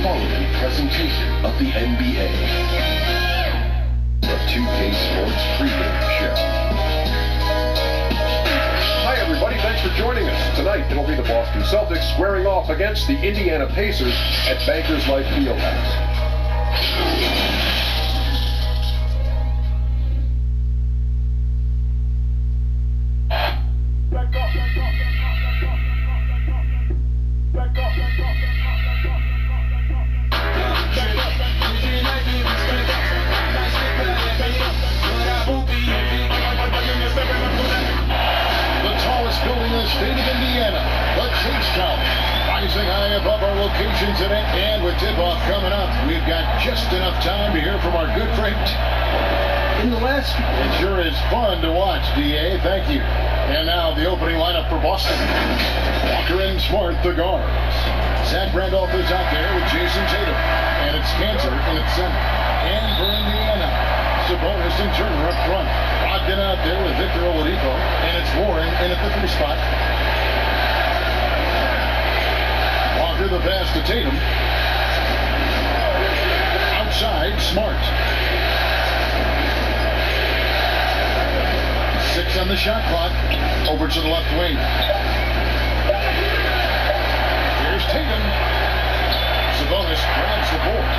following presentation of the NBA. The 2K Sports pregame show. Hi everybody, thanks for joining us. Tonight it'll be the Boston Celtics squaring off against the Indiana Pacers at Bankers Life Fieldhouse. State of Indiana, the Chase Tower, rising high above our location today, and with tip-off coming up, we've got just enough time to hear from our good friend. In the last, it sure is fun to watch, D.A. Thank you. And now the opening lineup for Boston. Walker and Smart, the guards. Zach Randolph is out there with Jason Tatum, and it's Cantor in its center. And for Indiana, Sabonis and Turner up front. Locked in out there with Victor Oladipo, and it's Warren in at the 3 spot. Walker the pass to Tatum. Outside, Smart. 6 on the shot clock. Over to the left wing. Here's Tatum. Sabonis grabs the board.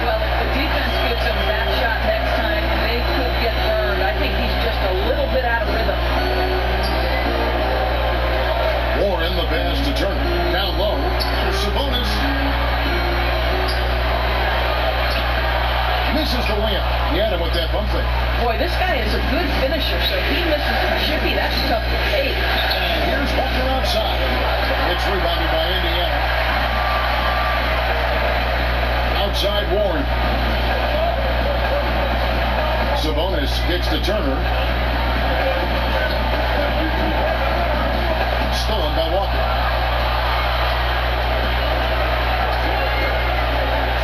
Well, if the defense gives him that shot next time, they could get burned. I think he's just a little bit out of rhythm. Warren the pass to Turner. Down low. Here's Sabonis. Misses the layup. He had him with that bump fake. Boy, this guy is a good finisher, so he misses the chippy. That's tough to take. And here's Walker outside. It's rebounded by Indiana. Outside Warren. Sabonis kicks to Turner. Stolen by Walker.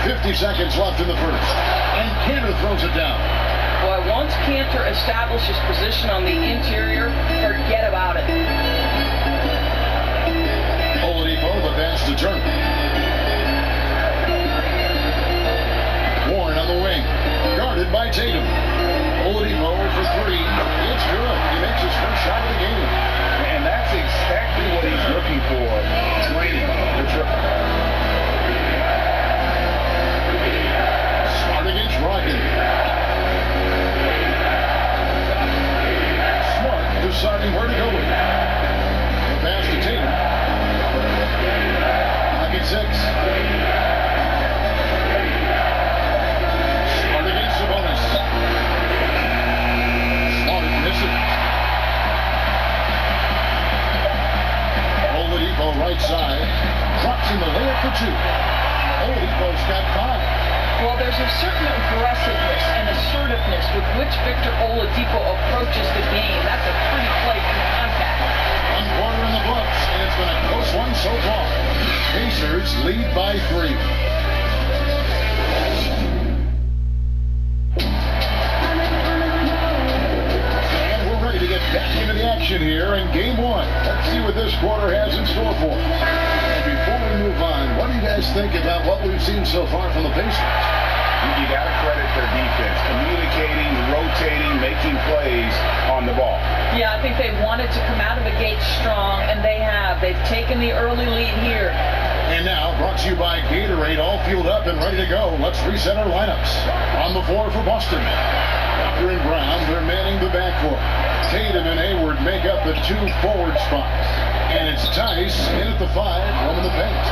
50 seconds left in the first. And Cantor throws it down. Boy, once Cantor establishes position on the interior, forget about it. Oladipo, the pass to Turner. Warren on the wing. Guarded by Tatum. Oladipo for 3. It's good. He makes his first shot of the game. And that's exactly what he's looking for. Draining the triple. Smart against Rocket. Smart deciding where to go with it. The pass to Tatum. Rocket 6. Smart against Sabonis. Smart misses. Oladipo right side. Drops in the layup for 2. Oladipo's got 5. Well, there's a certain aggressiveness and assertiveness with which Victor Oladipo approaches the game. That's a pretty play from contact. 1 quarter in the books, and it's been a close one so far. Pacers lead by 3. And we're ready to get back into the action here in Game 1. Let's see what this quarter has in store for us. And before we move on, what do you guys think about what we've seen so far from the Pacers? You got to credit their defense. Communicating, rotating, making plays on the ball. Yeah, I think they wanted to come out of the gate strong, and they have. They've taken the early lead here. And now, brought to you by Gatorade, all fueled up and ready to go. Let's reset our lineups. On the floor for Boston. Walker and Brown, they're manning the backcourt. Tatum and Hayward make up the 2 forward spots. And it's Tice in at the 5, roaming the paint.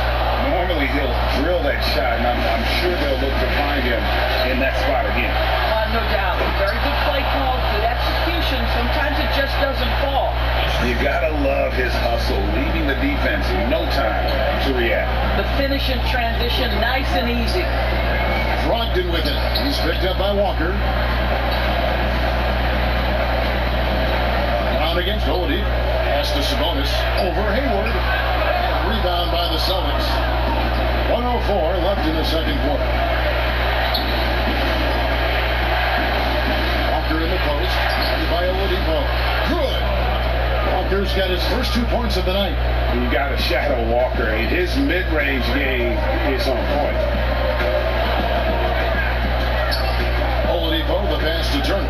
Normally he'll drill that shot, and I'm sure they'll look to find him in that spot again. No doubt. Very good play call, good execution. Sometimes it just doesn't fall. You gotta love his hustle, leaving the defense no time to react. The finish and transition, nice and easy. Brogdon with it. He's picked up by Walker. Brown against Oladipo. Pass to Sabonis. Over Hayward. Rebound by the Celtics. 1:04 left in the second quarter. Walker in the post. By Oladipo. Good. Walker's got his first 2 points of the night. You got to shadow Walker, and his mid-range game is on point. Oladipo, the pass to Turner.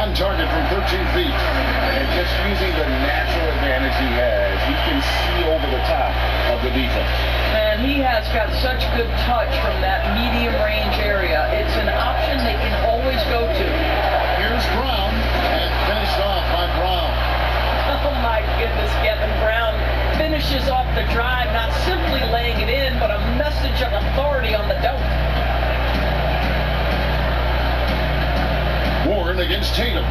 On target from 13 feet. And just using the natural advantage he has, he can see over the top of the defense. And he has got such good touch from that medium range area. It's an option they can always go to. Here's Brown, and finished off by Brown. Oh my goodness, Kevin Brown finishes off the drive, not simply laying it in, but a message of authority on the dunk. Warren against Tatum.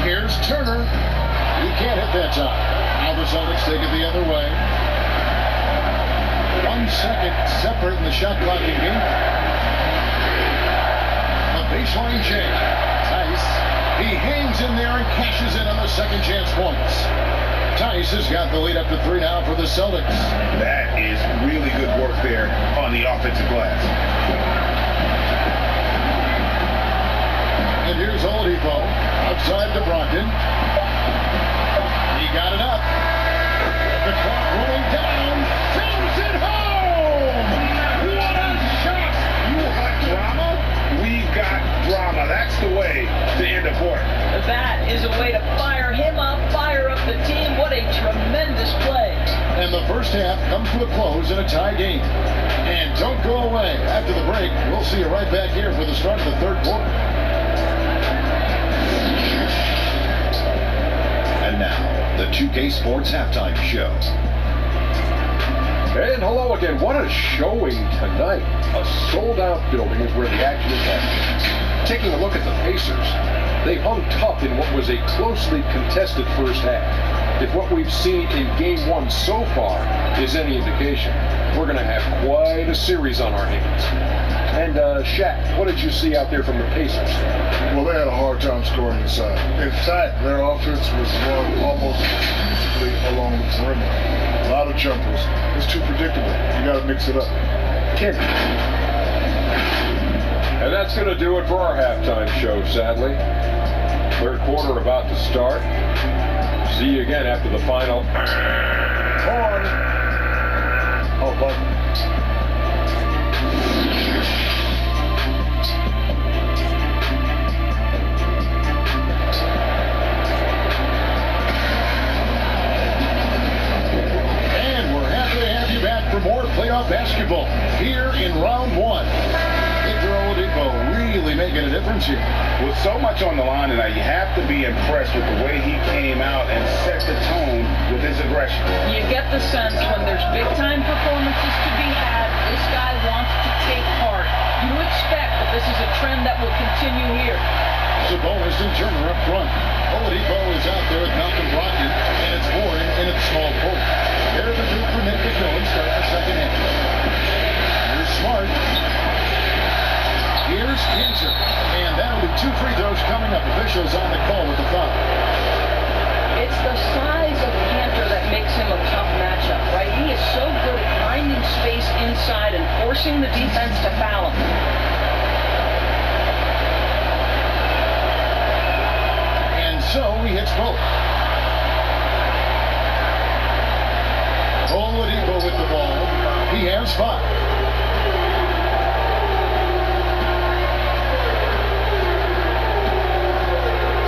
Here's Turner. He can't hit that time. Now the Celtics take it the other way. 1 second separate in the shot clocking game. A baseline change. Tice. He hangs in there and cashes in on the second chance points. Tice has got the lead up to 3 now for the Celtics. That is really good work there on the offensive glass. And here's Oladipo outside to Brogdon. He got it up. The clock rolling down. Sends it home. What a shot! You want drama? We've got drama. That's the way to end a quarter. That is a way to fire him up, fire up the team. What a tremendous play. And the first half comes to a close in a tie game. And don't go away. After the break, we'll see you right back here for the start of the third quarter. And now, the 2K Sports Halftime Show. And hello again. What a showing tonight. A sold-out building is where the action is happening. Taking a look at the Pacers, they hung tough in what was a closely contested first half. If what we've seen in Game 1 so far is any indication, we're going to have quite a series on our hands. And, Shaq, what did you see out there from the Pacers? Well, they had a hard time scoring inside. In fact, their offense was run almost exclusively along the perimeter. A lot of jumpers. It's too predictable. You got to mix it up. Kenny. And that's going to do it for our halftime show, sadly. Third quarter about to start. See you again after the final. On. Oh, button. For more playoff basketball here in round 1. Victor Oladipo really making a difference here. With so much on the line tonight, you have to be impressed with the way he came out and set the tone with his aggression. You get the sense when there's big-time performances to be had, this guy wants to take part. You expect that this is a trend that will continue here. Sabonis and Turner up front. Oladipo is out there with Malcolm Brogdon, and it's Warren in at the small forward. There's the group for Nick McMillan start the second half. Here's Smart. Here's Kinzer. And that'll be 2 free throws coming up. Officials on the call with the foul. It's the size of Cantor that makes him a tough matchup, right? He is so good at finding space inside and forcing the defense to foul him. And so he hits both. Oladipo with the ball. He has 5.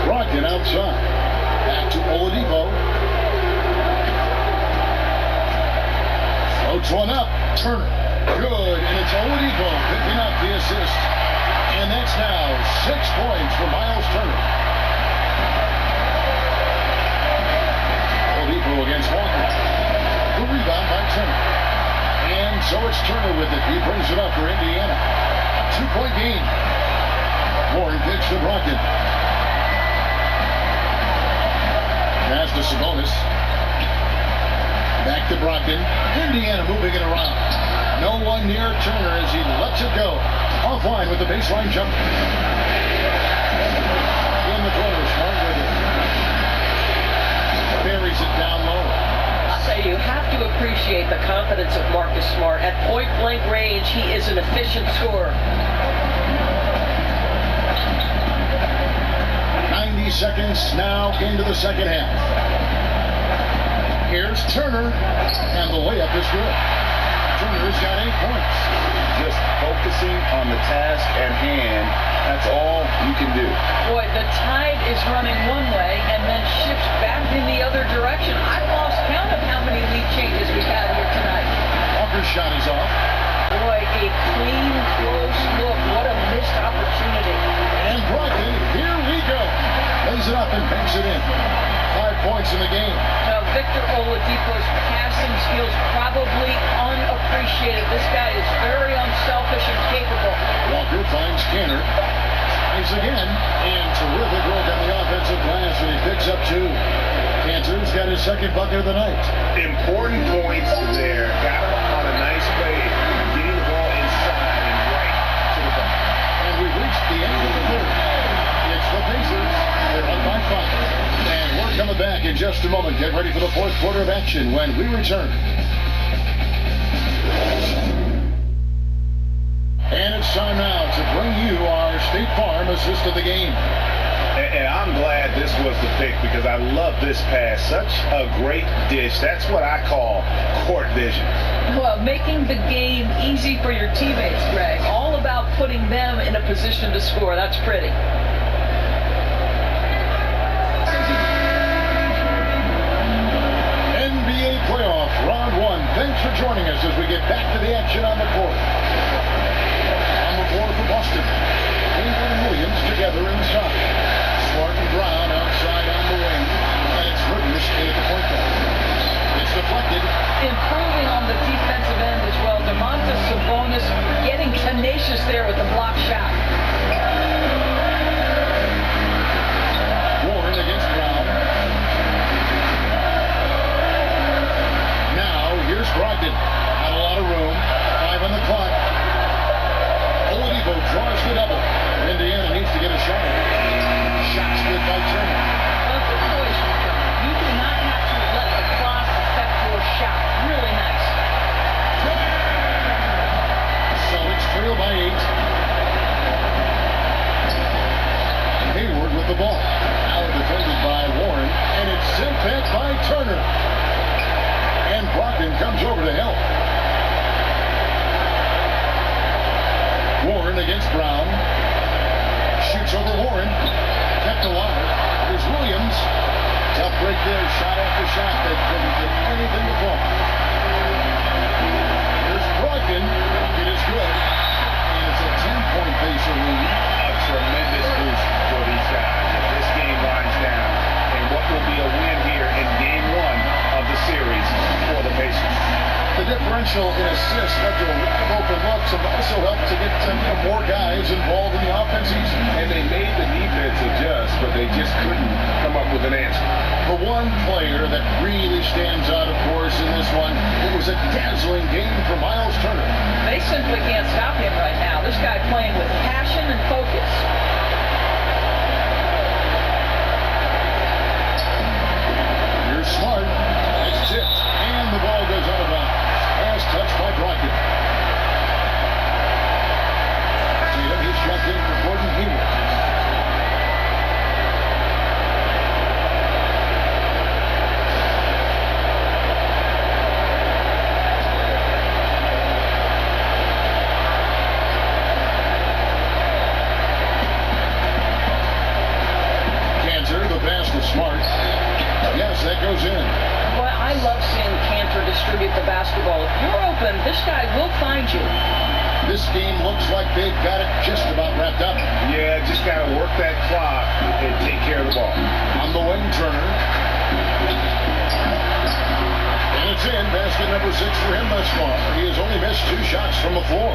Brogdon outside. Back to Oladipo. Floats one up. Turner. Good. And it's Oladipo picking up the assist. And that's now 6 points for Miles Turner. Oladipo against Walker. The rebound by Turner. And so it's Turner with it. He brings it up for Indiana. A 2-point game. Warren kicks to Brogdon. Pass to Sabonis. Back to Brogdon. Indiana moving it around. No one near Turner as he lets it go. Offline with the baseline jump. In the corner, Smart with it. Buries it down low. I'll say you have to appreciate the confidence of Marcus Smart. At point-blank range, he is an efficient scorer. 9 90 seconds now into the second half. Here's Turner, and the layup is good. Turner's got 8 points. Just focusing on the task at hand, that's all you can do. Boy, the tide is running one way and then shifts back in the other direction. I've lost count of how many lead changes we've had here tonight. Walker's shot is off. Boy, a clean, close look. What a missed opportunity. And Brogdon, here we go. Lays it up and banks it in. 5 points in the game. Now, Victor Oladipo's passing skills probably unappreciated. This guy is very unselfish and capable. Walker finds Canner. Tries again. And terrific work on the offensive glass, and he picks up 2. Cantor's got his second bucket of the night. Important points there. Got him on a nice play. Getting the ball inside and right to the bucket. And we've reached the end of the third. It's the Pacers. They're up by 5. And we're coming back in just a moment. Get ready for the fourth quarter of action when we return. And it's time now to bring you our State Farm assist of the game. And I'm glad this was the pick because I love this pass. Such a great dish. That's what I call court vision. Well, making the game easy for your teammates, Greg. All about putting them in a position to score. That's pretty. NBA playoff round 1. Thanks for joining us as we get back to the action on the court. On the floor for Boston. Hayward and Williams together inside. Smart and Brown outside on the wing. And it's Rivers in at the point guard. It's deflected. Improving on the defensive end as well. DeMontis Sabonis getting tenacious there with the block shot. Warren against Brown. Now, here's Brogdon. Not a lot of room. 5 on the clock. Oladipo draws the double. Indiana needs to get a shot. Shot split by Turner. Well, good boys from Turner. You do not have to let the clock affect your shot. Really nice. Celtics trail by 8. Hayward with the ball. Now defended by Warren. And it's sent back by Turner. And Brogdon comes over to help. Warren against Brown. Shoots over Warren. Kept alive. There's Williams. Tough break there. Shot after shot. They couldn't get anything to fall. There's Brogdon. It is good. And it's a 10-point Pacer lead. A tremendous boost for these guys. If this game winds down, and what will be a win here in game 1 of the series for the Pacers. The differential in assists led to a lot of open looks and also helped to get more guys involved in the offense easy. And they made the defense adjust, but they just couldn't come up with an answer. The one player that really stands out, of course, in this one, it was a dazzling game for Miles Turner. They simply can't stop him right now. This guy playing with passion and focus. Here's Smart. It's tipped. And the ball goes out of bounds. Pass touched by Brogdon. Tatum, his shot getting for Gordon Hayward. Cantor, the pass to Smart. Yes, that goes in. Boy, I love seeing Cantor distribute the basketball. If you're open, this guy will find you. This game looks like they've got it just about wrapped up. Yeah, just got to work that clock and take care of the ball. On the wing, Turner. And it's in. Basket number 6 for him thus far. He has only missed 2 shots from the floor.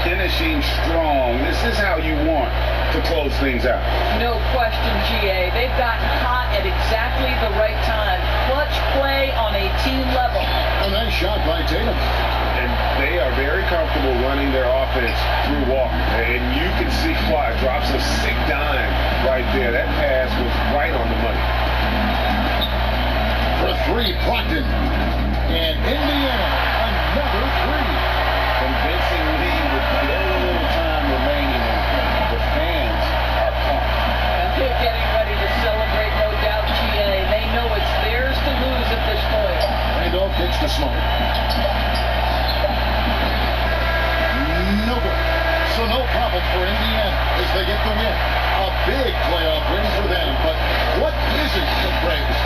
Finishing strong. This is how you want to close things out. No question, GA. They've gotten hot at exactly the right time. Clutch play on a team level. A nice shot by Tatum. And they are very comfortable running their offense through Walker. And you can see Clyde drops a sick dime right there. That pass was right on the money. For 3, Brogdon. And Indiana, another 3. Convincing lead with very little time remaining. And the fans are pumped. And they're getting ready to Smart. No good. So no problem for Indiana as they get the win. A big playoff win for them. But what isn't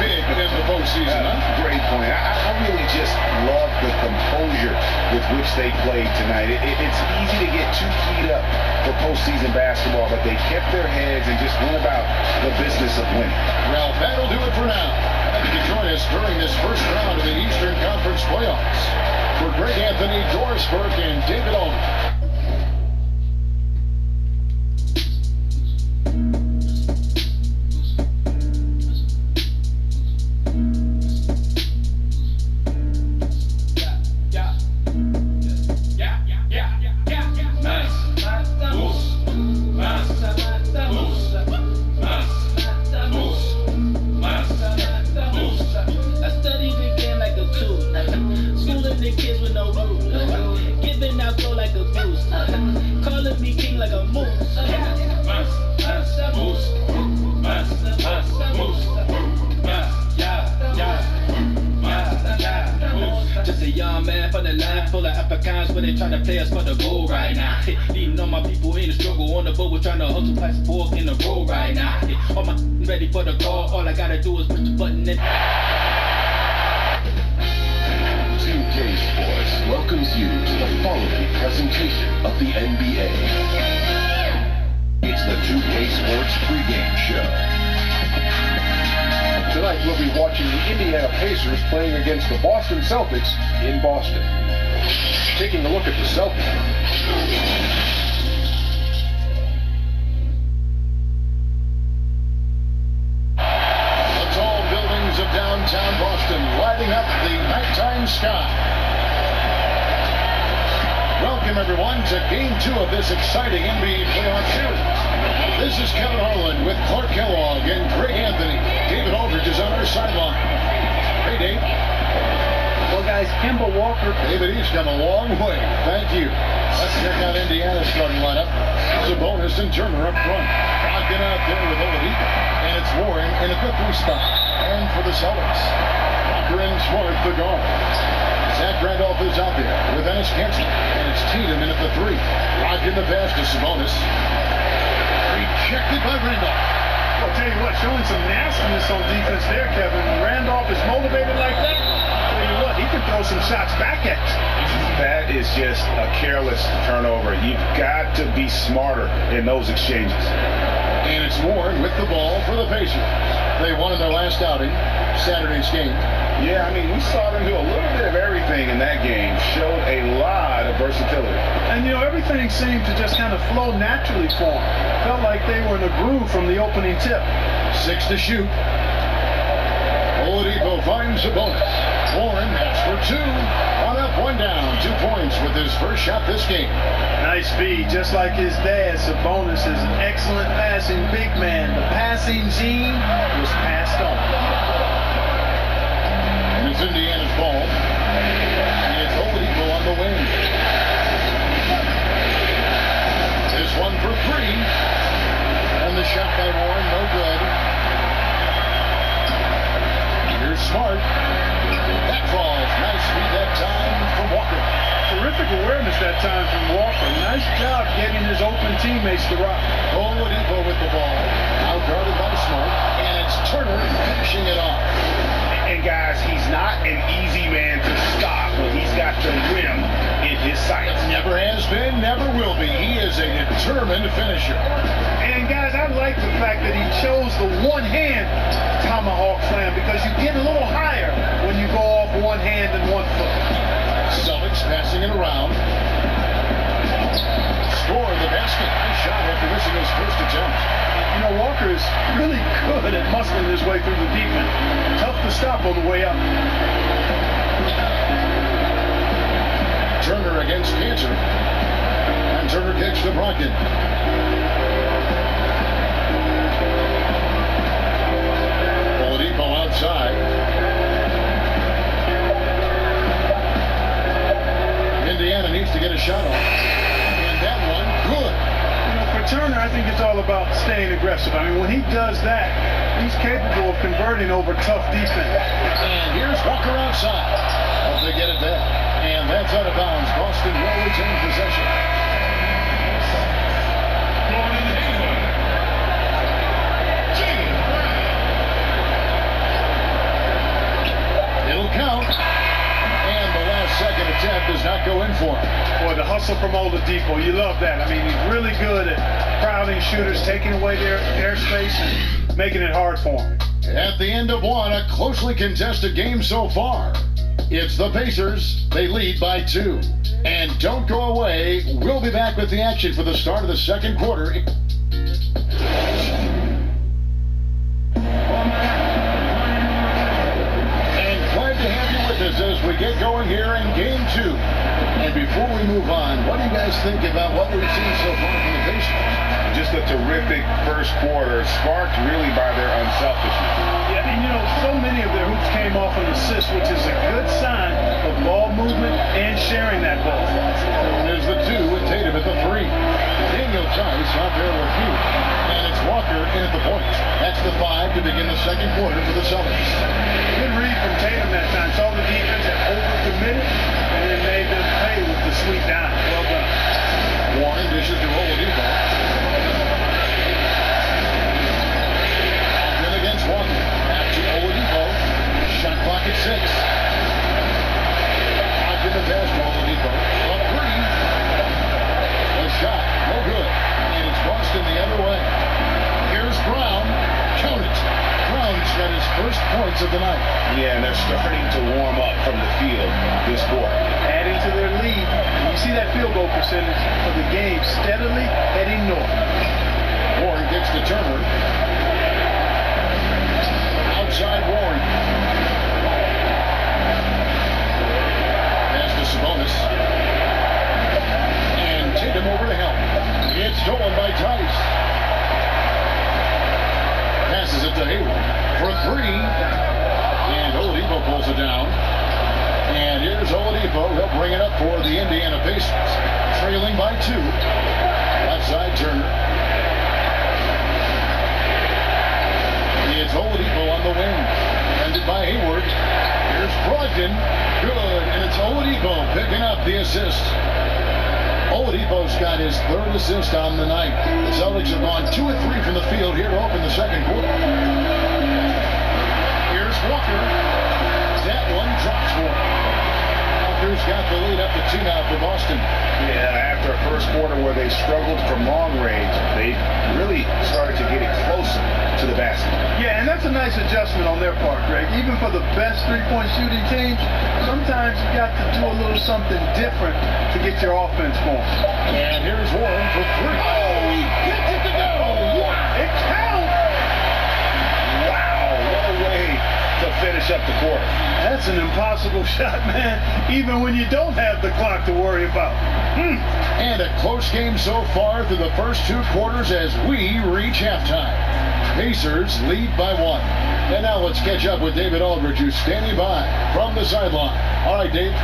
big in the postseason, huh? Great point. I really just love the composure with which they played tonight. It's easy to get too keyed up for postseason basketball, but they kept their heads and just went about the business of winning. Well, that'll do it for now. You can join us during this first round of the Eastern Conference playoffs. For Greg Anthony, Doris Burke, and David Aldridge. Just a young man from the line full of Africans where they trying to play us for the goal right now. Leading all my people in the struggle on the boat, we're trying to hustle past fork in the road right now. All my ready for the call, all I gotta do is push the button and 2K Sports welcomes you to the following presentation of the NBA. It's the 2K Sports pregame show. Tonight we'll be watching the Indiana Pacers playing against the Boston Celtics in Boston. Taking a look at the Celtics. The tall buildings of downtown Boston lighting up the nighttime sky. Welcome everyone to Game 2 of this exciting NBA playoff series. This is Kevin Harlan with Clark Kellogg and Greg Anthony. David Aldridge is on our sideline. Hey, Dave. Well, guys, Kemba Walker. David, he's come a long way. Thank you. Let's check out Indiana's starting lineup. Sabonis and Turner up front. Brogdon out there with Oladipo. And it's Warren in at the 3 spot. And for the Celtics, Walker and Smart, the guard. Zach Randolph is out there with Ennis Cantor. And it's Tatum in at the 3. Brogdon the pass to Sabonis. Rejected by Randolph. I'll tell you what, showing some nastiness on defense there, Kevin. Randolph is motivated like that. I'll tell you what, he can throw some shots back at you. That is just a careless turnover. You've got to be smarter in those exchanges. And it's Warren with the ball for the Pacers. They won in their last outing, Saturday's game. Yeah, I mean, we saw them do a little bit of everything in that game. Showed a lot of versatility. And, you know, everything seemed to just kind of flow naturally for them. Felt like they were in a groove from the opening tip. 6 to shoot. Oladipo finds Sabonis. Warren has for 2. 1 up, 1 down. 2 points with his first shot this game. Nice feed, just like his dad. Sabonis is an excellent passing big man. The passing gene was passed on. And it's Indiana's ball. And it's Oladipo on the wing. This one for 3. And the shot by Warren, no good. Here's Smart. That falls. Nice feed that time from Walker. Terrific awareness that time from Walker. Nice job getting his open teammates to rock. Oladipo with the ball. Out guarded by Smart. And it's Turner finishing it off. And guys, he's not an easy man to stop when he's got the rim in his sights. Never has been, never will be. He is a determined finisher. And guys, I like the fact that he chose the one-hand tomahawk slam because you get a little higher when you go off one hand and 1 foot. Celtics passing it around. Score the basket. Nice shot after missing his first attempt. You know, Walker is really good at muscling his way through the defense. Tough to stop on the way up. Turner against Cantor. And Turner kicks to Brogdon. Oladipo outside. Indiana needs to get a shot off. And that one, good. You know, for Turner, I think it's all about staying aggressive. I mean, when he does that, he's capable of converting over tough defense. And here's Walker outside. Up to get out of bounds. Boston will retain possession. It'll count. And the last second attempt does not go in for him. Boy, the hustle from Oladipo, you love that. I mean, he's really good at crowding shooters, taking away their airspace, and making it hard for them. At the end of one, a closely contested game so far. It's the Pacers. They lead by 2. And don't go away. We'll be back with the action for the start of the second quarter. As we get going here in game 2. And before we move on, what do you guys think about what we've seen so far from the Pacers? Just a terrific first quarter, sparked really by their unselfishness. Yeah, and you know, so many of their hoops came off an assist, which is a good sign of ball movement and sharing that ball. There's the 2 with Tatum at the 3. Daniel Tice out there with you. And it's Walker in at the point. That's the 5 to begin the second quarter for the Celtics. Good read from Tatum that time. Saw the defense had overcommitted and then made them pay with the sweep down. Well done. Warren dishes to Oladipo. Ogden against Walker. Back to Oladipo. Shot clock at 6. Ogden the pass to Oladipo. A 3. A shot. No good. And it's Boston the other way. Here's Brown. Count it. Brown's got his first points of the night. Yeah, and they're starting to warm up from the field this quarter. Adding to their lead. You see that field goal percentage of the game steadily heading north. Warren gets to Turner. Outside Warren. Pass to Sabonis. And Tatum over to help. It's stolen by Tice. Passes it to Hayward for 3. And Oladipo pulls it down. And here's Oladipo. He'll bring it up for the Indiana Pacers. Trailing by 2. Left side Turner. It's Oladipo on the wing. Defended by Hayward. Here's Brogdon. Good. And it's Oladipo picking up the assist. Oladipo's got his 3rd assist on the night. The Celtics have gone 2 of 3 from the field here to open the second quarter. Here's Walker. That one drops for him. Walker's got the lead up to 2 now for Boston. Yeah, after a first quarter where they struggled from long range, they really started to get it closer to the basket. Yeah, and that's a nice adjustment on their part, Greg. Even for the best three-point shooting teams, sometimes you got to do a little something different to get your offense going. And here's Warren for 3. Oh, he gets it to go. Wow. It counts. Wow, what a way to finish up the quarter. That's an impossible shot, man, even when you don't have the clock to worry about. And a close game so far through the first 2 quarters as we reach halftime. Pacers lead by 1. And now let's catch up with David Aldridge, who's standing by from the sideline. All right, Dave.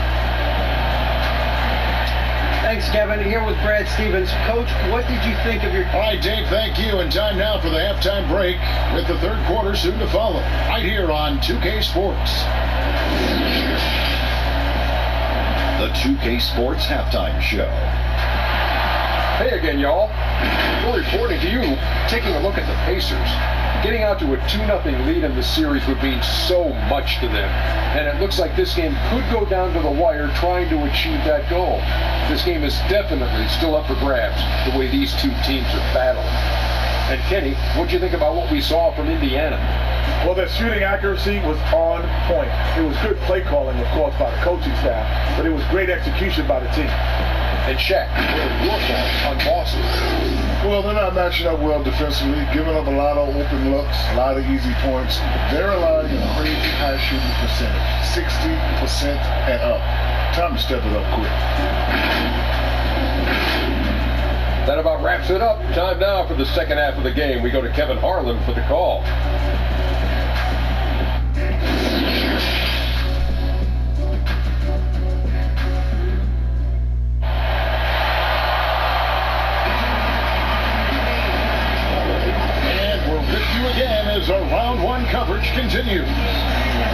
Thanks, Kevin. Here with Brad Stevens. Coach, what did you think of your... All right, Dave, thank you. And time now for the halftime break with the third quarter soon to follow. Right here on 2K Sports. The 2K Sports Halftime Show. Hey again, y'all. We're reporting to you, taking a look at the Pacers. Getting out to a 2-0 lead in the series would mean so much to them. And it looks like this game could go down to the wire trying to achieve that goal. This game is definitely still up for grabs, the way these 2 teams are battling. And Kenny, what'd you think about what we saw from Indiana? Well, their shooting accuracy was on point. It was good play calling, of course, by the coaching staff, but it was great execution by the team. And Shaq, what are your thoughts on Boston? Well, they're not matching up well defensively, giving up a lot of open looks, a lot of easy points. They're allowing a crazy high shooting percentage, 60% and up. Time to step it up quick. That about wraps it up. Time now for the second half of the game. We go to Kevin Harlan for the call. Again as our round 1 coverage continues.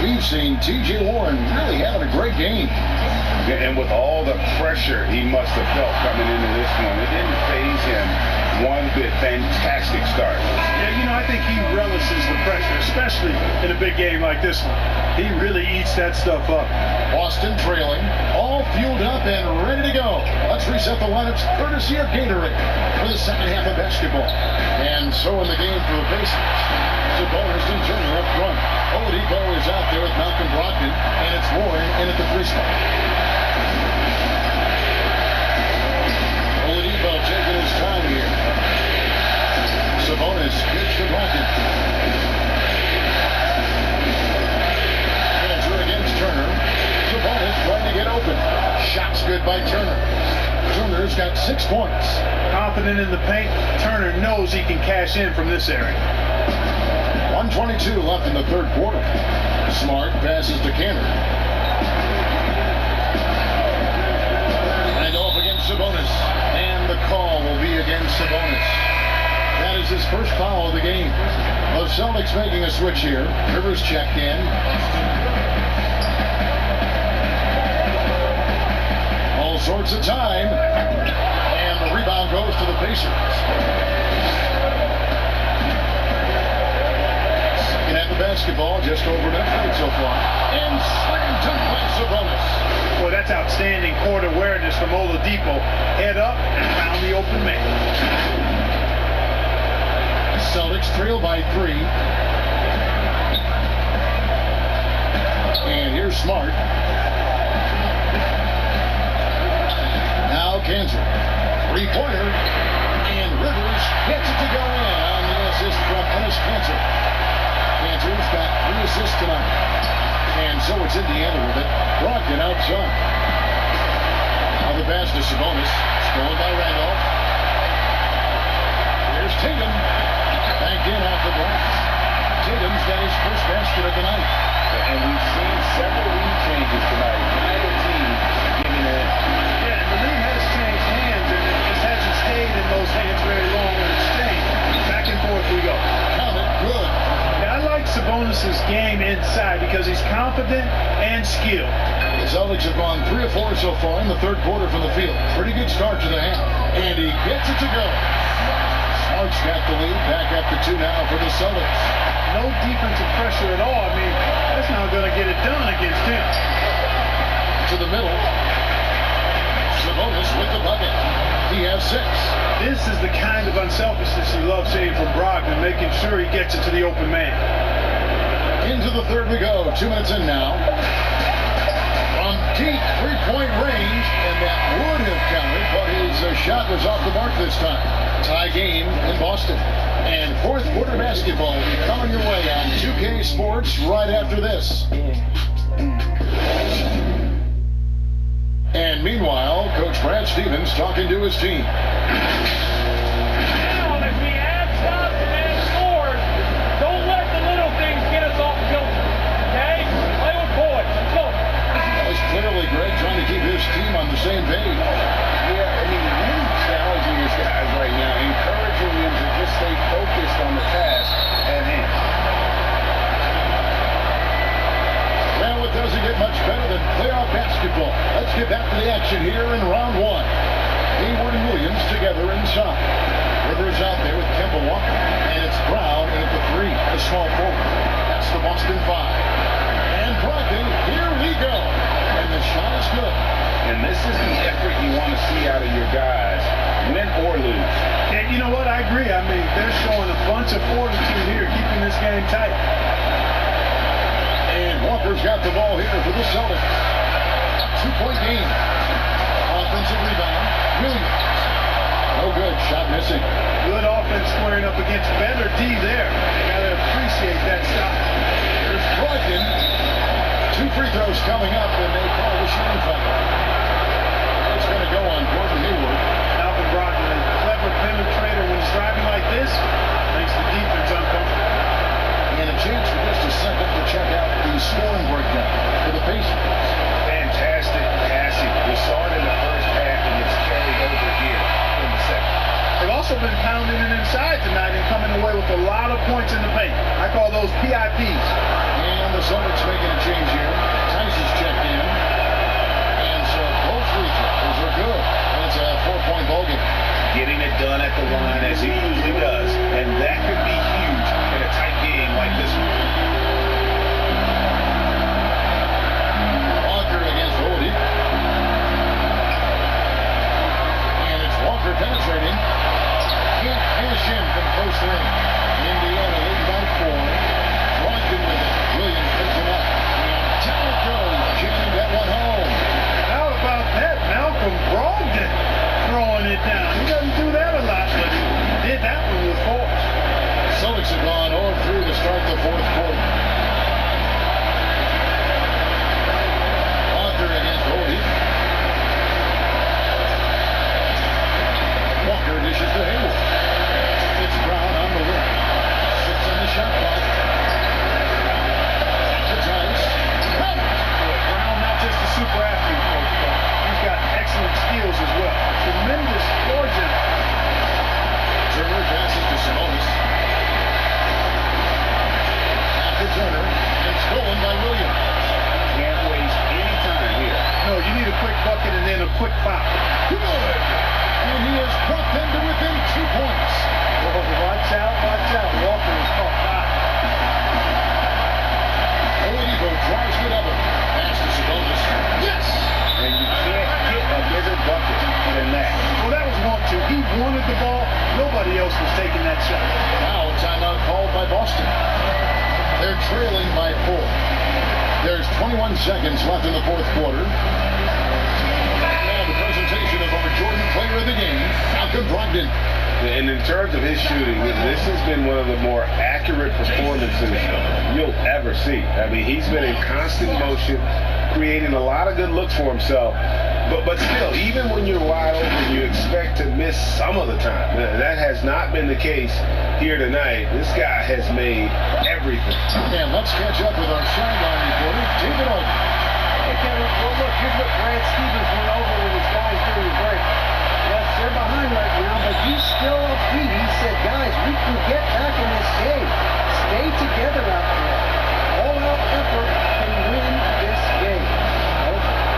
We've seen T.J. Warren Turner really having a great game. And with all the pressure he must have felt coming into this one, it didn't faze him one bit. Fantastic start. Yeah, I think he relishes the pressure, especially in a big game like this one. He really eats that stuff up. Boston trailing, all fueled up and ready to go. Let's reset the lineups courtesy of Gatorade for the second half of basketball. And so in the game for the Pacers, Sabonis and Turner up front. Oladipo is out there with Malcolm Brogdon, and it's Warren in at the free spot. Oladipo taking his time here. Sabonis gets to Brogdon. Cantor against Turner. Sabonis trying to get open. Shots good by Turner. Turner's got 6 points. Confident in the paint, Turner knows he can cash in from this area. 1:22 left in the third quarter. Smart passes to Cantor. And off against Sabonis. And the call will be against Sabonis. That is his first foul of the game. The Celtics making a switch here. Rivers checked in. All sorts of time. And the rebound goes to the Pacers. Second half of basketball, just over an minute so far. And slam dunk by Sabonis. Boy, that's outstanding court awareness from Oladipo. Head up and found the open man. Celtics trail by 3. And here's Smart. Now Cantor. 3-pointer. And Rivers gets it to go in on the assist from Enes Kanter. Cantor's got 3 assists tonight. And so it's Indiana with it. Brogdon outside. Now the pass to Sabonis. Stolen by Randolph. Here's Tatum. Banked in off the glass. Tatum's got his first basket of the night. And we've seen several lead changes tonight. Neither team giving it. Yeah, and the lead has changed hands, and it just hasn't stayed in those hands very long when it's changed. Back and forth we go. Count it, good. Yeah, I like Sabonis' game inside because he's confident and skilled. The Celtics have gone 3 of 4 so far in the third quarter from the field. Pretty good start to the half. And he gets it to go. Smart's got the lead. Back up to 2 now for the Celtics. No defensive pressure at all. I mean, that's not going to get it done against him. To the middle. Sabonis with the bucket. He has 6. This is the kind of unselfishness you love seeing from Brogdon, making sure he gets it to the open man. Into the third we go. 2 minutes in now. From deep 3-point range, and that would have counted, but his shot was off the mark this time. Tie game in Boston. And fourth quarter basketball will be coming your way on 2K Sports right after this. And meanwhile, Coach Brad Stevens talking to his team. Now, if we add stops and scores, don't let the little things get us off kilter. Okay? Play with boys. Let's go. That was clearly Greg trying to keep his team on the same page. Yeah, I mean, really challenging his guys right now, encouraging them to just stay focused on the task at hand. Well, it doesn't get much better than playoff basketball. Let's get back to the action here in round 1. Hayward and Williams together inside. Rivers out there with Kemba Walker. And it's Brown in at the 3, the small forward. That's the Boston 5. And Brogdon, here we go. And the shot is good. And this is the effort you want to see out of your guys, win or lose. And you know what? I agree. I mean, they're showing a bunch of fortitude here, keeping this game tight. And Walker's got the ball here for the Celtics. 2-point game. Offensive rebound. Williams. No good. Shot missing. Good offense squaring up against better D there. Gotta appreciate that stop. There's Brogdon. 2 free throws coming up, and they call the shooting foul. It's going to go on Gordon Hayward. Malcolm Brogdon, a clever penetrator when he's driving like this, makes the defense uncomfortable. And a chance for just a second to check out the scoring breakdown for the Pacers. Fantastic passing. We saw it in the first half, and it's carried over here in the second. They've also been pounding it inside tonight and coming away with a lot of points in the paint. I call those PIPs. And the Celtics making a change here. Tice is a quick foul. Good. And he has brought them to within 2 points. Oh, watch out, watch out. Walker is caught by. Oladipo drives the double. Pass to Sabonis. Yes! And you can't get a bigger bucket than that. Well, that was 1-2. He wanted the ball. Nobody else was taking that shot. Now a timeout called by Boston. They're trailing by 4. There's 21 seconds left in the fourth quarter. Now the presentation of our Jordan Player of the Game, Malcolm Brogdon. And in terms of his shooting, this has been one of the more accurate performances you'll ever see. I mean, he's been in constant motion, creating a lot of good looks for himself. But still, even when you're wide open, you expect to miss some of the time. That has not been the case here tonight. This guy has made everything. And let's catch up with our sideline reporter, David Ogden. Hey, Kevin, well, look, here's what Brad Stevens went over with his guys during the break. Yes, they're behind right now, but he's still upbeat. He said, guys, we can get back in this game. Stay together out there. All-out effort can win this game.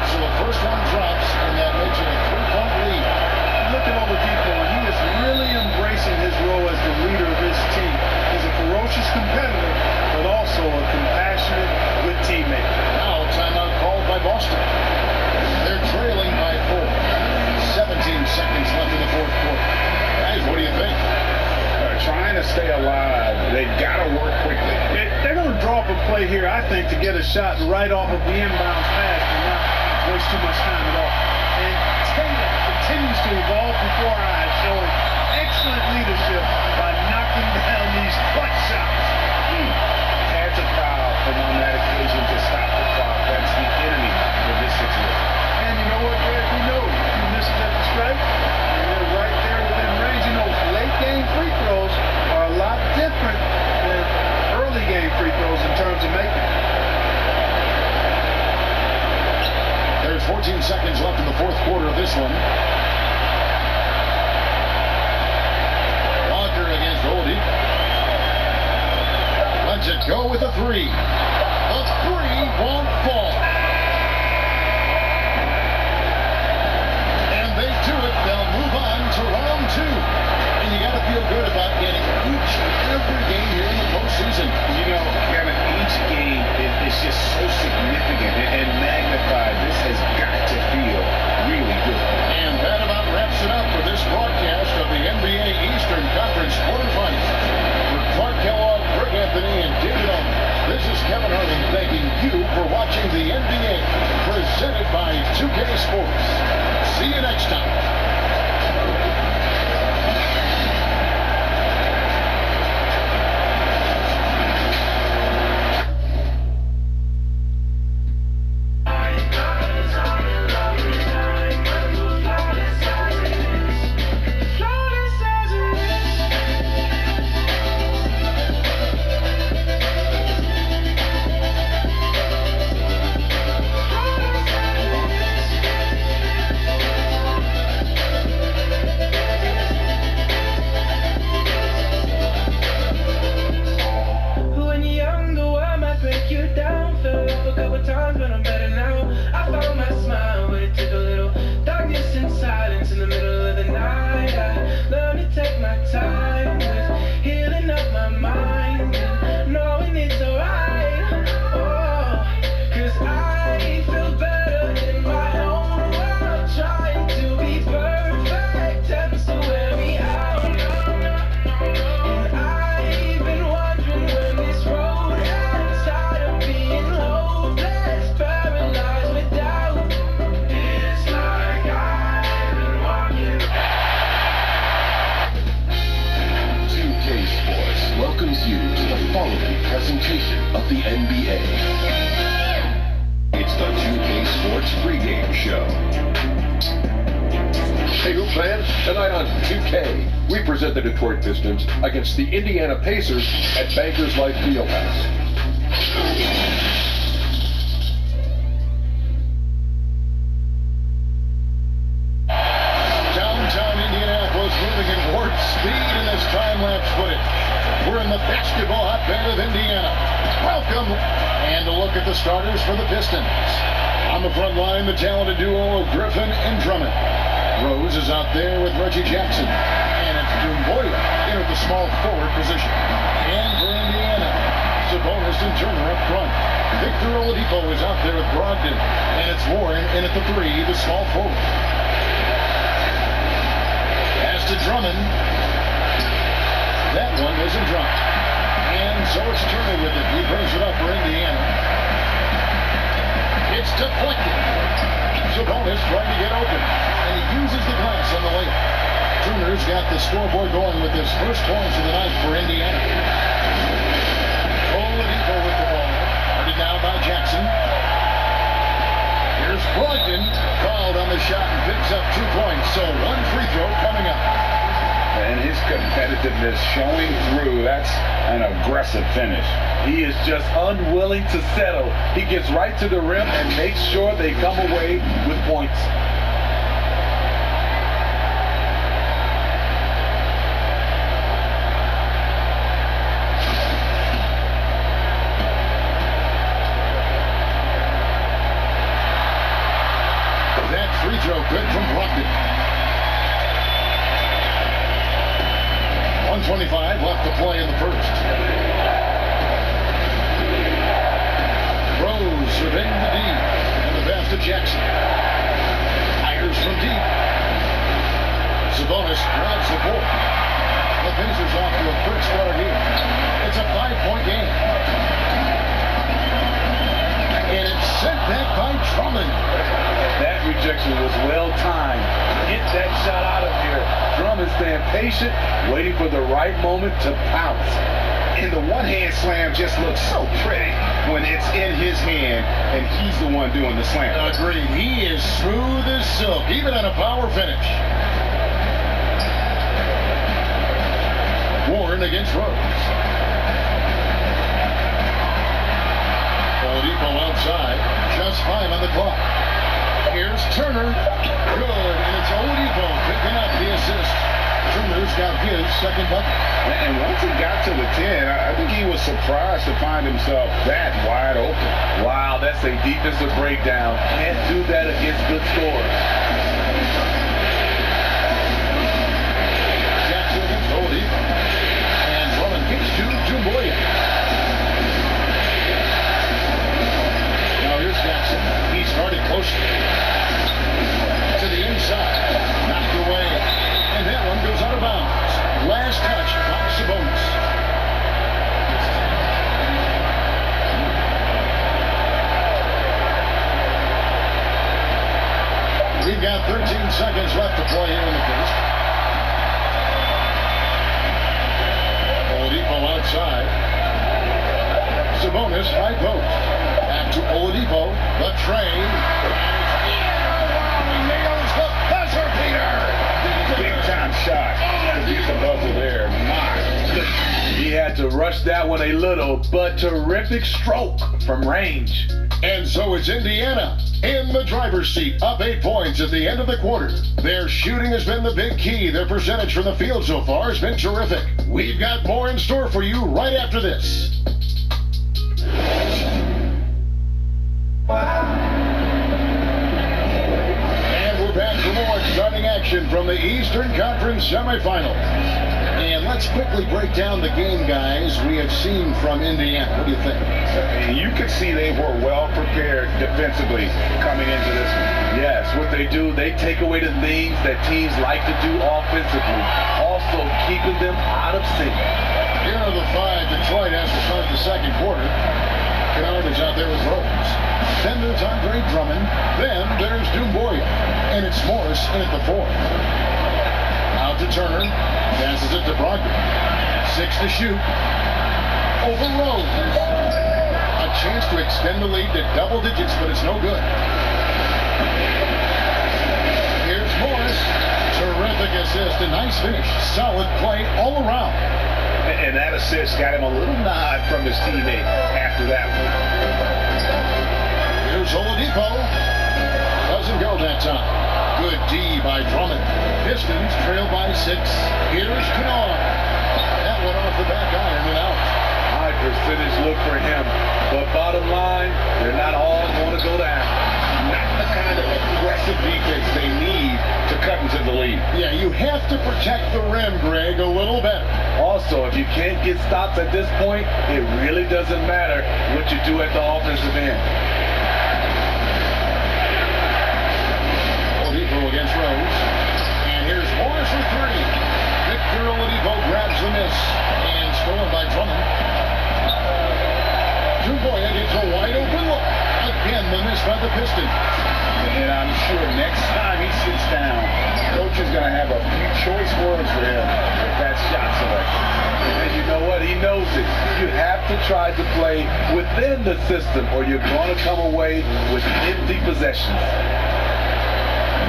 So the first one drops, and that makes it a 3-point lead. Look at Oladipo, and he is really embracing his role as the leader of his team. He's a ferocious competitor, but also a compassionate, good teammate. Now timeout called by Boston. They're trailing by 4. 17 seconds left in the fourth quarter. Guys, what do you think? Trying to stay alive, they've got to work quickly. They're going to draw up a play here, I think, to get a shot right off of the inbounds pass and not waste too much time at all. And Tatum continues to evolve before our eyes, showing excellent leadership by knocking down these clutch shots. Had to foul and on that occasion to stop the clock. That's the enemy of this situation. And you know what, Greg? We know if you miss it at the strike, you're right there within range. You know, late game free throws are a lot different than early game free throws in terms of making it. There's 14 seconds left in the fourth quarter of this one. Walker against Oladipo. Lets it go with a 3. The 3 won't fall. And they do it. They'll move on to round 2. And you got to feel good about getting each and every game here in the postseason. You know, Kevin, each game is just so significant and magnified. This has got to feel really good. And that about wraps it up for this broadcast of the NBA Eastern Conference quarterfinals. For Clark Kellogg, Greg Anthony, and David Owen, this is Kevin Harding thanking you for watching the NBA presented by 2K Sports. See you next time. Presentation of the NBA. It's the 2K Sports pregame show. Hey, Hoop fans, tonight on 2K, we present the Detroit Pistons against the Indiana Pacers at Bankers Life Fieldhouse. Downtown Indianapolis moving in warp speed in this time-lapse footage. We're in the basketball hotbed of Indiana. Welcome, and a look at the starters for the Pistons. On the front line, the talented duo of Griffin and Drummond. Rose is out there with Reggie Jackson. And it's Dumboya in at the small forward position. And for Indiana, Sabonis and Turner up front. Victor Oladipo is out there with Brogdon. And it's Warren in at the 3, the small forward. Pass to Drummond. That one wasn't dropped. And so it's Turner with it. He brings it up for Indiana. It's deflected. Sabonis trying to get open. And he uses the glass on the layup. Turner's got the scoreboard going with his first points of the night for Indiana. Oladipo with the ball. Guarded now by Jackson. Here's Brogdon. Fouled on the shot and picks up 2 points. So 1 free throw coming up. And his competitiveness showing through. That's an aggressive finish. He is just unwilling to settle. He gets right to the rim and makes sure they come away with points. That free throw good from Brogdon. 1:25 left to play in the first. Rose surveying the D. And the pass to Jackson. Hires from deep. Sabonis grabs the ball. The Pacers off to a quick start here. It's a 5-point game. And it's sent back by Drummond. That rejection was well timed. Get that shot out of here. Drummond staying patient, waiting for the right moment to pounce. And the one-hand slam just looks so pretty when it's in his hand and he's the one doing the slam. Agreed. He is smooth as silk, even on a power finish. Warren against Rose. Oladipo outside. Just 5 on the clock. Here's Turner. Good. And it's Oladipo picking up the assist. Turner's got his second bucket. And once he got to the 10, I think he was surprised to find himself that wide open. Wow, that's a defensive breakdown. Can't do that against good scores. Jackson against Oladipo. And Drummond kicks to Dumboya. Now here's Jackson. He started close to the inside. Knocked away. And that one goes out of bounds. Last touch by Sabonis. We've got 13 seconds left to play here in the first. Oladipo outside. Sabonis high post. Back to Oladipo. The trade. He nails the buzzer beater. Big time shot to beat the buzzer there. My goodness. He had to rush that one a little, but terrific stroke from range. And so it's Indiana in the driver's seat, up 8 points at the end of the quarter. Their shooting has been the big key. Their percentage from the field so far has been terrific. We've got more in store for you right after this. And we're back for more exciting action from the Eastern Conference semifinals. And let's quickly break down the game, guys, we have seen from Indiana. What do you think? You could see they were well prepared defensively coming into this one. Yes, what they do, they take away the things that teams like to do offensively, also keeping them out of sync. Here are the 5 Detroit has to start the second quarter. Kennard is out there with Rose. Then there's Andre Drummond. Then there's Dumboya. And it's Morris in at the 4th. Out to Turner. Passes it to Brogdon. 6 to shoot. Over Rose. A chance to extend the lead to double digits, but it's no good. Here's Morris. Terrific assist. A nice finish. Solid play all around. And that assist got him a little nod from his teammate after that one. Here's Oladipo. Doesn't go that time. Good D by Drummond. Pistons trail by 6. Here's Kennard. That one off the back iron and out. High percentage look for him. But bottom line, they're not all going to go down. Yeah, you have to protect the rim, Greg, a little better. Also, if you can't get stops at this point, it really doesn't matter what you do at the offensive end. Oladipo against Rose. And here's Morris for three. Victor Oladipo grabs the miss. And stolen by Drummond. Dumboya gets a wide open look. Again, the miss by the Pistons. And I'm sure next time he sits down, coach is going to have a few choice words for him with that shot selection. And you know what? He knows it. You have to try to play within the system or you're going to come away with empty possessions.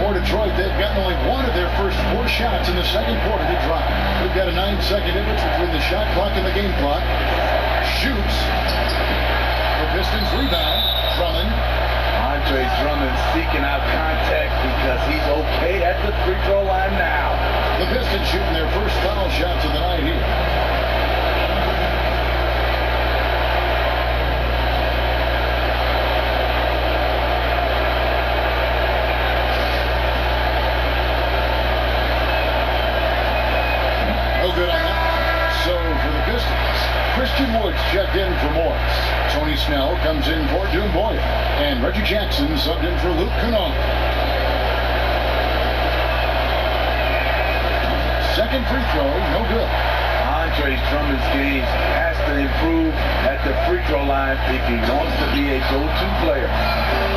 For Detroit, they've gotten only one of their first 4 shots in the second quarter to drop. We've got a 9-second difference between the shot clock and the game clock. Shoots. The Pistons rebound. Drummond. Andre Drummond seeking out contact because he's okay at the free throw line now. The Pistons shooting their first foul shots of the night here. No good on that. So for the Pistons, Christian Woods checked in for Morris. Tony Snell comes in for Dumboya. And Reggie Jackson subbed in for Luke Kennard. Second free throw, no good. Andre Drummond's game has to improve at the free throw line if he wants to be a go-to player.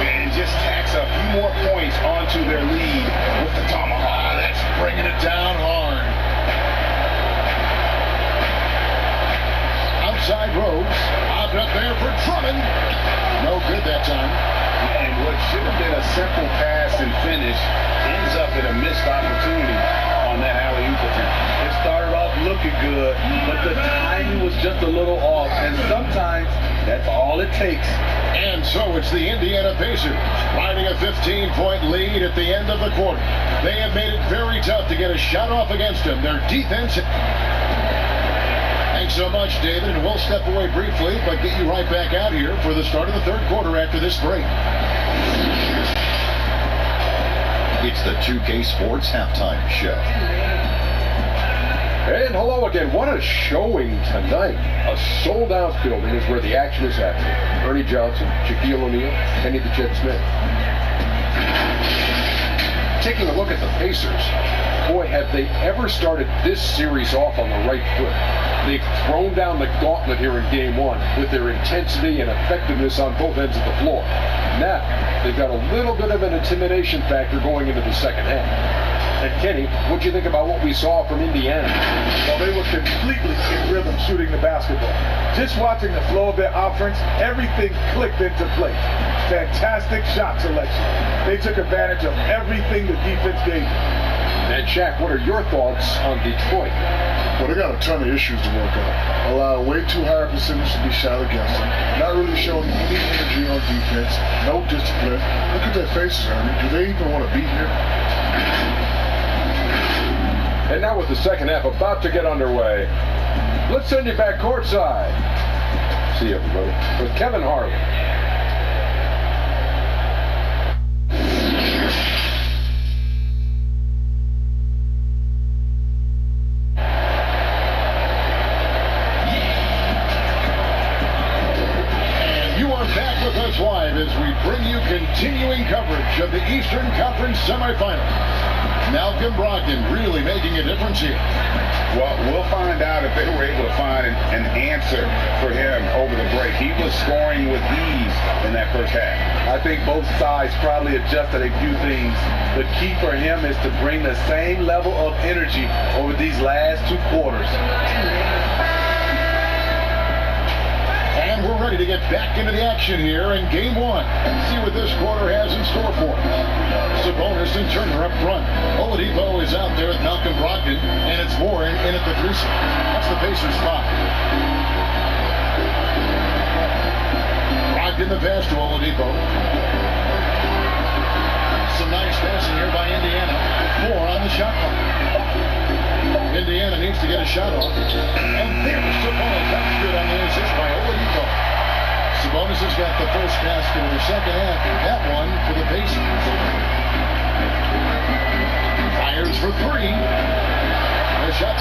And just tacks a few more points onto their lead with the tomahawk. That's bringing it down hard. Outside Rose. Out up there for Drummond. No good that time. And what should have been a simple pass and finish ends up in a missed opportunity on that alley-oop attempt. It started off looking good, but the timing was just a little off, and sometimes that's all it takes. And so it's the Indiana Pacers riding a 15-point lead at the end of the quarter. They have made it very tough to get a shot off against them. Their defense... Thanks so much, David, and we'll step away briefly, but get you right back out here for the start of the third quarter after this break. It's the 2K Sports Halftime Show. And hello again. What a showing tonight. A sold-out building is where the action is happening. Ernie Johnson, Shaquille O'Neal, Kenny the Jet Smith. Taking a look at the Pacers, boy, have they ever started this series off on the right foot. They've thrown down the gauntlet here in Game 1 with their intensity and effectiveness on both ends of the floor. Now, they've got a little bit of an intimidation factor going into the second half. And Kenny, what'd you think about what we saw from Indiana? Well, they were completely in rhythm shooting the basketball. Just watching the flow of their offense, everything clicked into place. Fantastic shot selection. They took advantage of everything the defense gave them. And Shaq, what are your thoughts on Detroit? Well, they got a ton of issues to work out. Allow way too high a percentage to be shot against them. Not really showing any energy on defense. No discipline. Look at their faces, Ernie. Do they even want to be here? And now with the second half about to get underway, let's send you back courtside. See you, everybody. With Kevin Harlan. Live as we bring you continuing coverage of the Eastern Conference semifinals. Malcolm Brogdon really making a difference here. Well, we'll find out if they were able to find an answer for him over the break. He was scoring with ease in that first half. I think both sides probably adjusted a few things. The key for him is to bring the same level of energy over these last 2 quarters. And we're ready to get back into the action here in Game 1 and see what this quarter has in store for us. Sabonis and Turner up front. Oladipo is out there with Malcolm Brogdon, and it's Warren in at the 3. That's the Pacers' 5. Brogdon the pass to Oladipo. Some nice passing here by Indiana. 4 on the shot clock. Indiana needs to get a shot off. And there's Sabonis. That's good on the assist by Oladipo. Sabonis has got the first basket of the second half. That one for the Pacers. Fires for 3.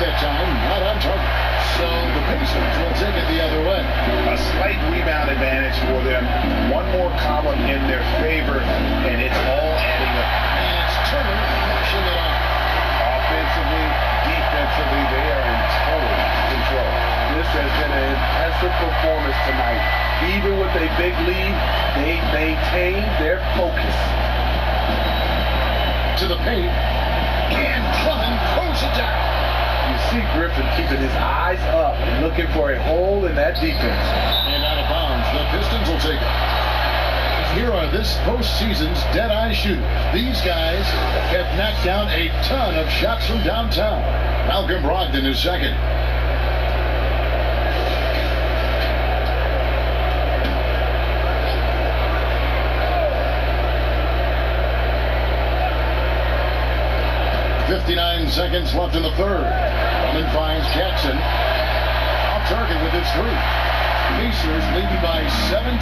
that time, not on target. So the Pacers will take it the other way. A slight rebound advantage for them. One more column in their favor, and it's all adding up. And it's Turner pushing it on. Offensively, defensively, they are in total control. This has been an impressive performance tonight. Even with a big lead, they maintain their focus. To the paint, and Drummond throws it down. You see Griffin keeping his eyes up, looking for a hole in that defense. And out of bounds, the Pistons will take it. Here are this postseason's dead-eye shooters. These guys have knocked down a ton of shots from downtown. Malcolm Brogdon is second. .59 seconds left in the third. Drummond finds Jackson. Off target with his three. Pacers leading by 17.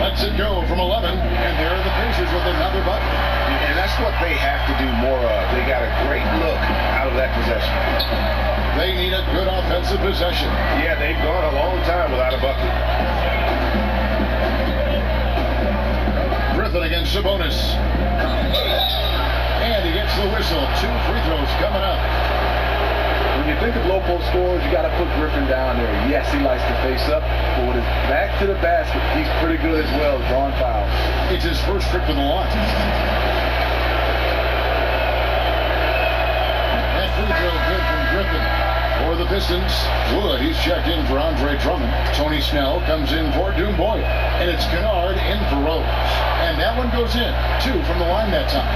Lets it go from 11, and there are the Pacers with another bucket. And that's what they have to do more of. They got a great look out of that possession. They need a good offensive possession. Yeah, they've gone a long time without a bucket. Griffin against Sabonis. And he gets the whistle. 2 free throws coming up. When you think of low post scorers, you got to put Griffin down there. Yes, he likes to face up, but with his back to the basket, he's pretty good as well, drawing fouls. It's his first trip to the line. That free throw good from Griffin. For the Pistons, Wood, he's checked in for Andre Drummond. Tony Snell comes in for Doom Boyle. And it's Kennard in for Rose. And that one goes in. 2 from the line that time.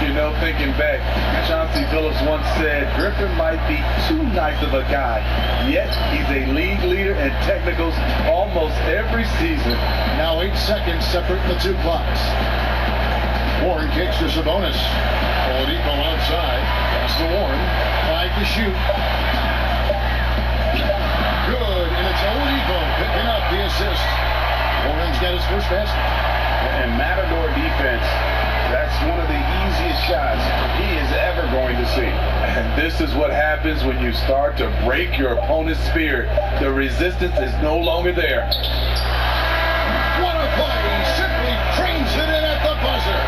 You know, thinking back, Chauncey Billups once said, Griffin might be too nice of a guy, yet he's a league leader in technicals almost every season. Now 8 seconds separating the 2 clocks. Warren kicks to Sabonis. Oladipo outside. Pass to Warren. 5 to shoot. Good, and it's Oladipo picking up the assist. Warren's got his first basket. And Matador defense, that's one of the easiest shots he is ever going to see. And this is what happens when you start to break your opponent's spirit. The resistance is no longer there. What a play! Simply trains it in at the buzzer.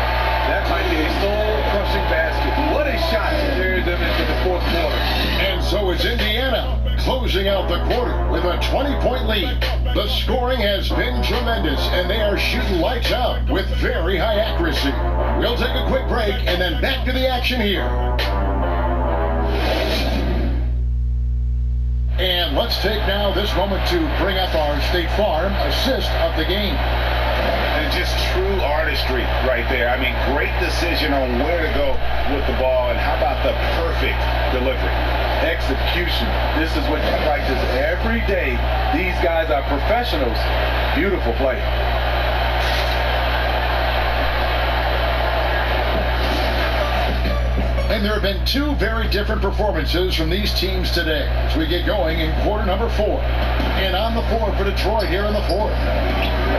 That might be a soul-crushing basket. What a shot to carry them into the fourth quarter. And so it's Indiana closing out the quarter with a 20-point lead. The scoring has been tremendous, and they are shooting lights out with very high accuracy. We'll take a quick break and then back to the action here. And let's take now this moment to bring up our State Farm assist of the game. And just true artistry right there. I mean, great decision on where to go with the ball, and how about the perfect delivery? Execution. This is what you practice every day. These guys are professionals. Beautiful play. And there have been 2 very different performances from these teams today as we get going in quarter number 4. And on the floor for Detroit here in the 4th.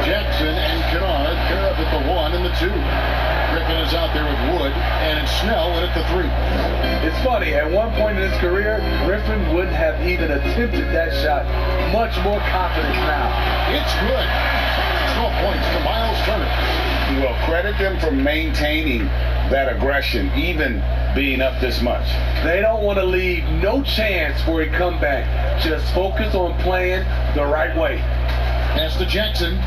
Jackson and Kennard pair up at the 1 and the 2. Griffin is out there with Wood, and it's Snell in at the 3. It's funny, at one point in his career, Griffin wouldn't have even attempted that shot. Much more confidence now. It's good. 12 points to Miles Turner. Well, credit them for maintaining that aggression, even being up this much. They don't want to leave no chance for a comeback. Just focus on playing the right way. Pass to Jackson.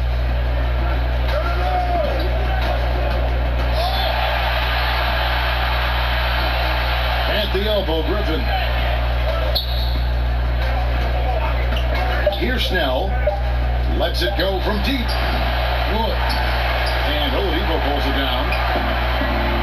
At the elbow, Griffin. Here's Snell. Lets it go from deep. Wood. And Oladipo pulls it down.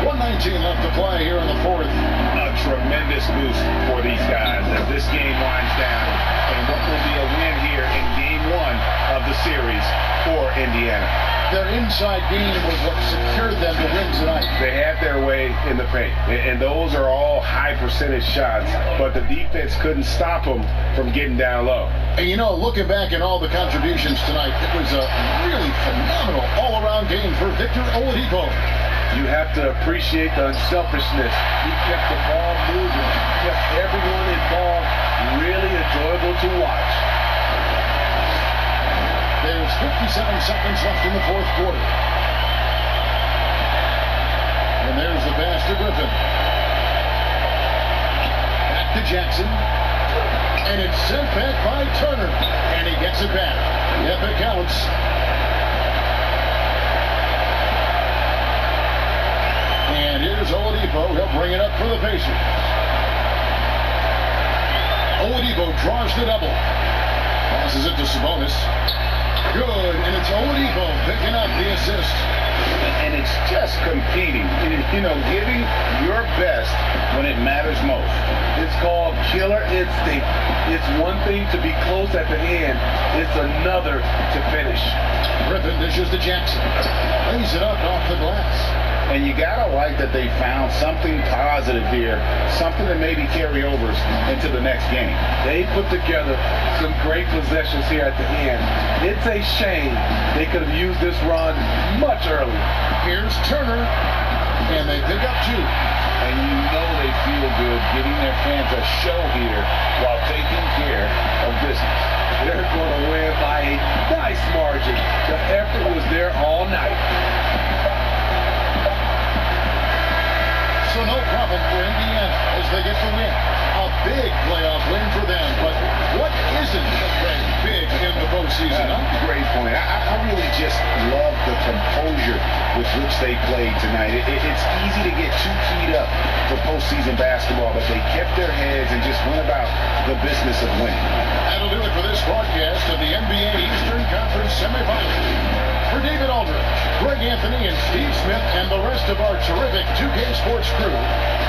1:19 left to play here in the 4th. A tremendous boost for these guys as this game winds down, and what will be a win here in game 1 of the series for Indiana. Their inside game was what secured them to win tonight. They had their way in the paint, and those are all high percentage shots, but the defense couldn't stop them from getting down low. And you know, looking back at all the contributions tonight, it was a really phenomenal all-around game for Victor Oladipo. You have to appreciate the unselfishness. He kept the ball moving, kept everyone involved really enjoyable to watch. There's 57 seconds left in the fourth quarter. And there's the pass to Griffin. Back to Jackson. And it's sent back by Turner. And he gets it back. Yep, it counts. And here's Oladipo. He'll bring it up for the Pacers. Oladipo draws the double. Passes it to Sabonis. Good, and it's Oladipo picking up the assist. And it's just competing, you know, giving your best when it matters most. It's called killer instinct. It's one thing to be close at the end. It's another to finish. Griffin dishes to Jackson. Lays it up off the glass. And you gotta like that they found something positive here, something that maybe carry overs into the next game. They put together some great possessions here at the end. It's a shame they could have used this run much earlier. Here's Turner, and they pick up 2. And you know they feel good giving their fans a show here while taking care of business. They're going to win by a nice margin. The effort was there all night. So no problem for Indiana as they get the win. A big playoff win for them, but what isn't big in the postseason? Great point. I really just love the composure with which they played tonight. It's easy to get too keyed up for postseason basketball, but they kept their heads and just went about the business of winning. That'll do it for this broadcast of the NBA Eastern Conference semifinals. For David Aldridge, Greg Anthony, and Steve Smith, and the rest of our terrific 2K Sports crew,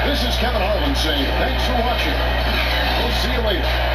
this is Kevin Harlan saying thanks for watching. We'll see you later.